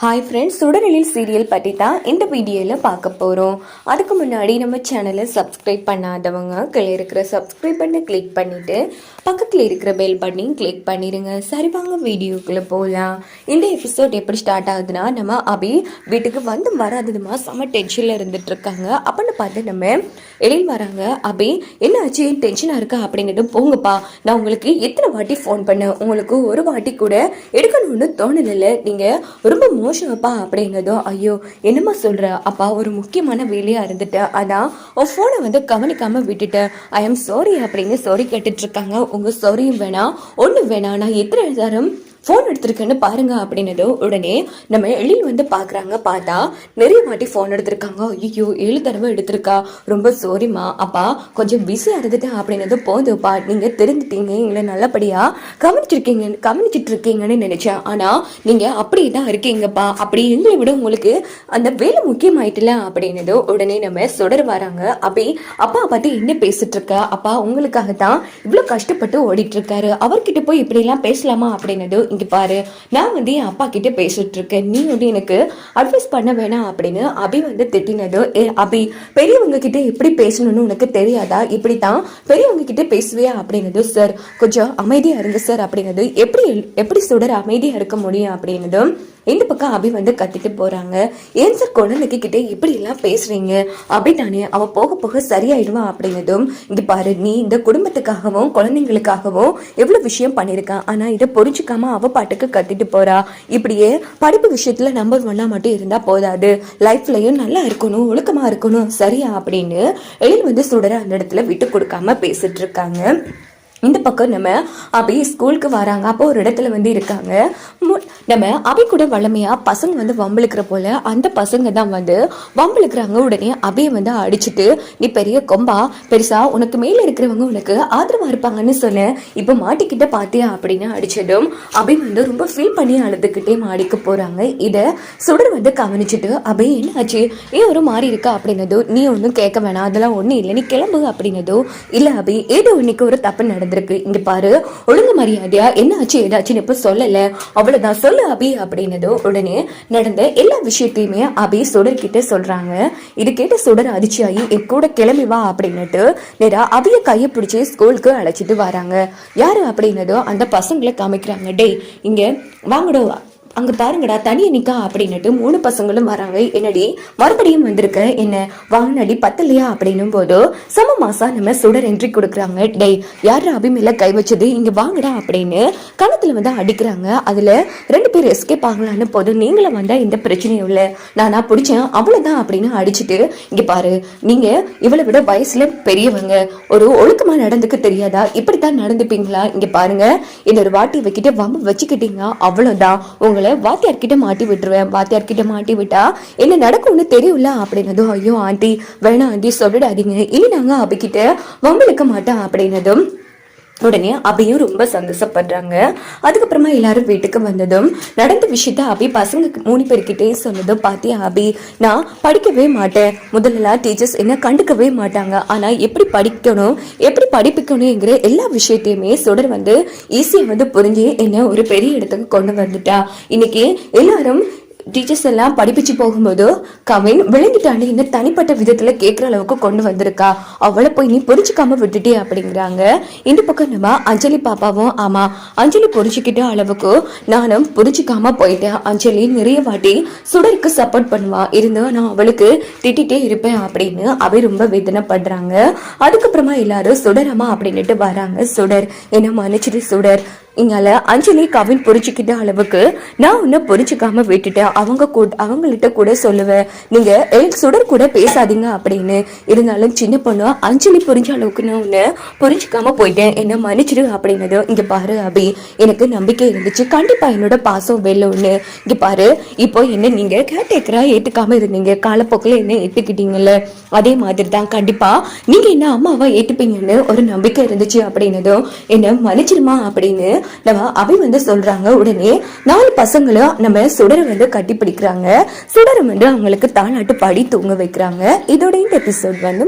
Hi friends, சுடரில் serial பற்றி தான் இந்த வீடியோவில் பார்க்க போகிறோம். அதுக்கு முன்னாடி நம்ம சேனலை சப்ஸ்கிரைப் பண்ணாதவங்க கீழே இருக்கிற சப்ஸ்கிரைப் பண்ணி கிளிக் பண்ணிவிட்டு பக்கத்தில் இருக்கிற பெல் பட்டனையும் கிளிக் பண்ணிடுங்க. சரி வாங்க வீடியோக்குள்ளே போகலாம். இந்த எபிசோட் எப்படி ஸ்டார்ட் ஆகுதுன்னா, நம்ம அபி வீட்டுக்கு வந்து வராததுமா செம்ம டென்ஷனில் இருந்துட்டு இருக்காங்க. அப்படின்னு பார்த்து நம்ம எழில் வராங்க. அபி என்ன ஆச்சு, டென்ஷனாக இருக்கா அப்படின்னுட்டு, போங்கப்பா நான் உங்களுக்கு எத்தனை வாட்டி ஃபோன் பண்ணேன், உங்களுக்கு ஒரு வாட்டி கூட எடுக்கணும்னு தோணலை, நீங்கள் ரொம்ப மோசம்ப்பா அப்படின்னதும், ஐயோ என்னம்மா சொல்ற அப்பா, ஒரு முக்கியமான வேலையா இருந்துட்டேன், அதான் உன் ஃபோனை வந்து கவனிக்காம விட்டுட்டேன், ஐ எம் சாரி அப்படின்னு சாரி கேட்டுட்டு இருக்காங்க. உங்க சாரியும் வேணாம் ஒன்றும் வேணாம், நான் எத்தனை நேரம் ஃபோன் எடுத்திருக்கேன்னு பாருங்க அப்படின்னதோ உடனே நம்ம எழில் வந்து பார்க்குறாங்க. பார்த்தா நிறைய வாட்டி ஃபோன் எடுத்திருக்காங்க. ஐயோ 7 தடவை எடுத்திருக்கா, ரொம்ப சோரிம்மா அப்பா, கொஞ்சம் பிஸியாக இருந்துட்டேன் அப்படின்னது. போதும்ப்பா, நீங்கள் தெரிஞ்சுட்டீங்க, எங்களை நல்லபடியாக கவனிச்சிட்டு இருக்கீங்கன்னு நினைச்சேன், ஆனால் நீங்கள் அப்படி தான் இருக்கீங்கப்பா, அப்படி எங்களை விட உங்களுக்கு அந்த வேலை முக்கியமாயிட்டுல அப்படின்னதோ உடனே நம்ம சுடர் வராங்க. அப்படி அப்பா பார்த்து என்ன பேசிட்டு இருக்கா, அப்பா உங்களுக்காக தான் இவ்வளோ கஷ்டப்பட்டு ஓடிட்டு இருக்காரு, அவர்கிட்ட போய் இப்படிலாம் பேசலாமா அப்படின்னதோ, இங்க பாரு நான் வந்து என் அப்பா கிட்ட பேசிட்டு இருக்கேன், நீ வந்து எனக்கு அட்வைஸ் பண்ண வேணாம் அப்படின்னு அபி வந்து திட்டினது. அபி பெரியவங்க கிட்ட எப்படி பேசணும்னு உனக்கு தெரியாதா, இப்படித்தான் பெரியவங்க கிட்ட பேசுவியா அப்படின்னது. சார் கொஞ்சம் அமைதியா இருங்க சார் அப்படின்னது. எப்படி சுடர் அமைதியா இருக்க முடியும் அப்படின்னதும் இந்த பக்கம் அபி வந்து கத்திட்டு போறாங்க. ஏன் சார் குழந்தைக்கு கிட்ட இப்படி எல்லாம் பேசுறீங்க, அப்படித்தானே அவ போக போக சரியாயிடுவா அப்படின்னதும், இங்க பாரு நீ இந்த குடும்பத்துக்காகவும் குழந்தைங்களுக்காகவும் எவ்வளவு விஷயம் பண்ணிருக்கான், ஆனா இதை புரிஞ்சுக்காம அவ பாட்டுக்கு கத்திட்டு போறா. இப்படியே படிப்பு விஷயத்துல நம்பர் 1 மட்டும் இருந்தா போதாது, லைஃப்லயும் நல்லா இருக்கணும், ஒழுக்கமா இருக்கணும், சரியா அப்படின்னு எழில் வந்து சுடர அந்த இடத்துல விட்டு கொடுக்காம பேசிட்டு இருக்காங்க. இந்த பக்கம் நம்ம அபி ஸ்கூலுக்கு வராங்க. அப்போ ஒரு இடத்துல வந்து இருக்காங்க. நம்ம அபி கூட வளமையா பசங்க வந்து வம்பிழுக்கிற போல அந்த பசங்க தான் வந்து வம்பிழுக்கிறாங்க. உடனே அபியை வந்து அடிச்சுட்டு, நீ பெரிய கொம்பா, பெருசா உனக்கு மேல இருக்கிறவங்க உனக்கு ஆதரவா இருப்பாங்கன்னு சொன்னேன், இப்ப மாட்டிக்கிட்ட பாத்தியா அப்படின்னு அடிச்சதும் அபி வந்து ரொம்ப ஃபீல் பண்ணி அழுதுகிட்டே மாடிக்க போறாங்க. இத சுடர் வந்து கவனிச்சுட்டு, அபி என்ன ஆச்சு, ஏன் ஒரு மாறி இருக்கா அப்படின்னதோ, நீ ஒன்னும் கேட்க வேணாம், அதெல்லாம் ஒண்ணு இல்லை, நீ கிளம்பு அப்படின்னதோ, இல்ல அபி ஏதோ இன்னைக்கு ஒரு தப்பு நடந்து, இங்க பாரு ஒழுங்கு மரியாதையா என்ன ஆச்சு ஏதாச்சுன்னு இப்ப சொல்லல, அவ்வளவுதான் சொல்லு அபி அப்படின்னதோ உடனே நடந்த எல்லா விஷயத்தையுமே அபி சுடர் கிட்ட சொல்றாங்க. இது கேட்ட சுடர் அதிர்ச்சியாகி என் கூட கிளம்பி வா அப்படின்னுட்டு நேரா அபிய கையை பிடிச்சி ஸ்கூலுக்கு அழைச்சிட்டு வராங்க. யாரு அப்படின்னதோ அந்த பசங்களை காமிக்கிறாங்க. டேய் இங்க வாங்கடோ, அங்க பாருங்கடா தனியா நிக்கா அப்படின்னுட்டு 3 பசங்களும் வராங்க. என்னடி மறுபடியும் வந்திருக்க, என்ன வாங்கினடி பத்தலையா அப்படின்னும் போது சம மாசா நம்ம சுடர் என்ட்ரி கொடுக்குறாங்க. டேய் யாரு அபிமேல கை வச்சது, இங்க வாங்கடா அப்படின்னு கணத்துல வந்து அடிக்கிறாங்க. அதுல 2 பேர் எஸ்கேப் ஆகலான்னு போதும், நீங்களும் வந்தா இந்த பிரச்சனையும் இல்ல, நானா பிடிச்சேன் அவ்வளவுதான் அப்படின்னு அடிச்சுட்டு, இங்க பாரு நீங்க இவளை விட வயசுல பெரியவங்க, ஒரு ஒழுக்கமா நடந்துக்க தெரியாதா, இப்படித்தான் நடந்துப்பீங்களா, இங்க பாருங்க இந்த ஒரு வாட்டி வைக்கிட்டு வம்பு வச்சுக்கிட்டீங்க அவ்வளவுதான், உங்களை வாத்தியார்கிட்ட மாட்டி விட்டுருவேன், வாத்தியார்கிட்ட மாட்டி விட்டா என்ன நடக்கும்னு தெரியும்ல அப்படின்னதும், ஐயோ ஆண்டி வேணாம் ஆண்டி சொல்லிடாதீங்க, இனி நாங்க அபிக்கிட்ட வம்பிழுக்க மாட்டோம் அப்படின்னதும் உடனே அபியும் ரொம்ப சந்தோஷப்படுறாங்க. அதுக்கப்புறமா எல்லாரும் வீட்டுக்கு வந்ததும் நடந்த விஷயத்த அபி பசங்க 3 பேர்கிட்டே சொன்னதும், பாத்தியா அபி நான் படிக்கவே மாட்டேன், முதல்ல டீச்சர்ஸ் என்ன கண்டுக்கவே மாட்டாங்க, ஆனா எப்படி படிக்கணும் எப்படி படிப்பிக்கணுங்கிற எல்லா விஷயத்தையுமே சுடர் வந்து ஈஸியா வந்து புரிஞ்சு என்ன ஒரு பெரிய இடத்துக்கு கொண்டு வந்துட்டா. இன்னைக்கு எல்லாரும் டீச்சர்ஸ் எல்லாம் படிப்பிச்சு போகும்போது கவின் விளங்கிட்டாண்டு இந்த தனிப்பட்ட விதத்துல கேட்கிற அளவுக்கு கொண்டு வந்திருக்கா, அவளை போய் நீ புரிஞ்சுக்காம விட்டுட்டே அப்படிங்கிறாங்க. இந்த பக்கம் நம்ம அஞ்சலி பாப்பாவும், ஆமா அஞ்சலி புரிஞ்சுக்கிட்ட அளவுக்கு நானும் புரிஞ்சுக்காம போயிட்டேன், அஞ்சலி நிறைய வாட்டி சுடருக்கு சப்போர்ட் பண்ணுவா, இருந்து நான் அவளுக்கு திட்டிகிட்டே இருப்பேன் அப்படின்னு அவ ரொம்ப வேதனைப்படுறாங்க. அதுக்கப்புறமா எல்லாரும் சுடரமா அப்படின்னுட்டு வராங்க. சுடர் என்ன மன்னிச்சிட்டு சுடர், இங்கால அஞ்சலி கவின் புரிஞ்சுக்கிட்ட அளவுக்கு நான் உன்னை புரிஞ்சுக்காம விட்டுட்டேன், அவங்கள்ட்ட கூட சொல்லுவேன் நீங்க சுடர் கூட பேசாதீங்க அப்படின்னு, இருந்தாலும் சின்ன பொண்ணு அஞ்சலி புரிஞ்ச அளவுக்கு நான் உன்னை புரிஞ்சுக்காம போயிட்டேன், என்ன மன்னிச்சிடு அப்படின்னது. இங்க பாரு அபி எனக்கு நம்பிக்கை இருந்துச்சு, கண்டிப்பா என்னோட பாசம் வெல்லும்னு, இங்க பாரு இப்போ என்ன நீங்க கேட்டேக்கரா ஏத்துக்காம இருந்தீங்க, காலப்போக்கில் என்ன ஏத்துக்கிட்டீங்கல்ல, அதே மாதிரி தான் கண்டிப்பா நீங்க என்ன அம்மாவா ஏத்துப்பீங்கன்னு ஒரு நம்பிக்கை இருந்துச்சு அப்படின்னதும், என்ன மன்னிச்சிருமா அப்படின்னு நம்ம அபி வந்து சொல்றாங்க. உடனே 4 பசங்களும் நம்ம சுடரை வந்து கட்டி பிடிக்கிறாங்க. சுடரை வந்து அவங்களுக்கு தாலாட்டு பாடி தூங்க வைக்கிறாங்க. இதோட இந்த எபிசோட் வந்து